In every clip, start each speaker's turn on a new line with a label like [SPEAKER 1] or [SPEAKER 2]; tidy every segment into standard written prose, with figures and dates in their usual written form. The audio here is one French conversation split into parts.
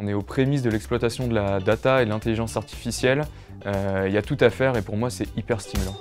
[SPEAKER 1] On est aux prémices de l'exploitation de la data et de l'intelligence artificielle. Il y a tout à faire et pour moi c'est hyper stimulant.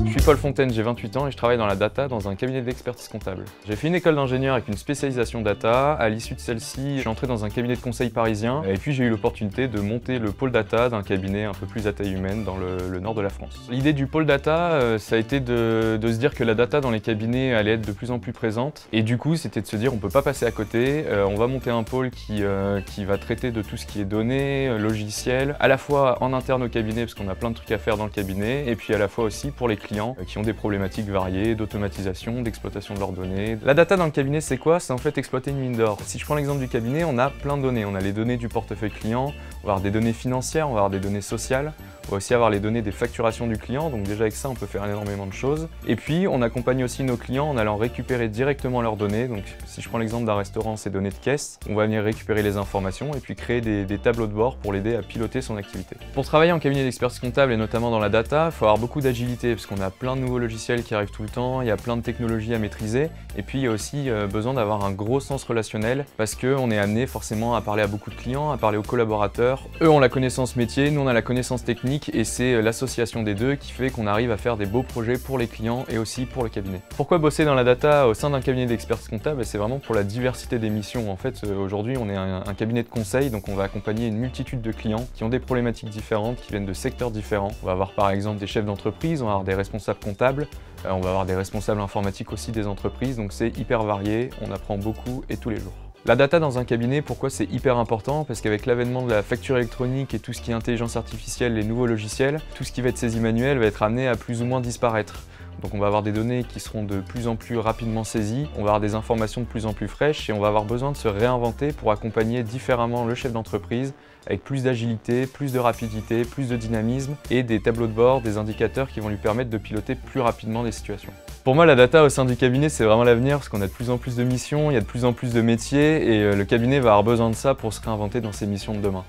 [SPEAKER 1] Je suis Paul Fontaine, j'ai 28 ans et je travaille dans la data dans un cabinet d'expertise comptable. J'ai fait une école d'ingénieur avec une spécialisation data. À l'issue de celle-ci, je suis entré dans un cabinet de conseil parisien et puis j'ai eu l'opportunité de monter le pôle data d'un cabinet un peu plus à taille humaine dans le nord de la France. L'idée du pôle data, ça a été de se dire que la data dans les cabinets allait être de plus en plus présente et du coup c'était de se dire on peut pas passer à côté, on va monter un pôle qui va traiter de tout ce qui est données, logiciels, à la fois en interne au cabinet parce qu'on a plein de trucs à faire dans le cabinet et puis à la fois aussi pour les clients qui ont des problématiques variées d'automatisation, d'exploitation de leurs données. La data dans le cabinet, c'est quoi? C'est en fait exploiter une mine d'or. Si je prends l'exemple du cabinet, on a plein de données. On a les données du portefeuille client, on va avoir des données financières, on va avoir des données sociales, on va aussi avoir les données des facturations du client, donc déjà avec ça on peut faire énormément de choses. Et puis on accompagne aussi nos clients en allant récupérer directement leurs données. Donc si je prends l'exemple d'un restaurant, c'est données de caisse, on va venir récupérer les informations et puis créer des tableaux de bord pour l'aider à piloter son activité. Pour travailler en cabinet d'expertise comptable et notamment dans la data, il faut avoir beaucoup d'agilité parce qu'on a plein de nouveaux logiciels qui arrivent tout le temps, il y a plein de technologies à maîtriser et puis il y a aussi besoin d'avoir un gros sens relationnel parce qu'on est amené forcément à parler à beaucoup de clients, à parler aux collaborateurs. Eux ont la connaissance métier, nous on a la connaissance technique et c'est l'association des deux qui fait qu'on arrive à faire des beaux projets pour les clients et aussi pour le cabinet. Pourquoi bosser dans la data au sein d'un cabinet d'expertise comptable? C'est vraiment pour la diversité des missions. En fait, aujourd'hui on est un cabinet de conseil, donc on va accompagner une multitude de clients qui ont des problématiques différentes, qui viennent de secteurs différents. On va avoir par exemple des chefs d'entreprise, on va avoir des responsables comptables, on va avoir des responsables informatiques aussi des entreprises, donc c'est hyper varié, on apprend beaucoup et tous les jours. La data dans un cabinet, pourquoi c'est hyper important? Parce qu'avec l'avènement de la facture électronique et tout ce qui est intelligence artificielle, les nouveaux logiciels, tout ce qui va être saisie manuelle va être amené à plus ou moins disparaître. Donc on va avoir des données qui seront de plus en plus rapidement saisies, on va avoir des informations de plus en plus fraîches et on va avoir besoin de se réinventer pour accompagner différemment le chef d'entreprise avec plus d'agilité, plus de rapidité, plus de dynamisme et des tableaux de bord, des indicateurs qui vont lui permettre de piloter plus rapidement des situations. Pour moi, la data au sein du cabinet, c'est vraiment l'avenir parce qu'on a de plus en plus de missions, il y a de plus en plus de métiers et le cabinet va avoir besoin de ça pour se réinventer dans ses missions de demain.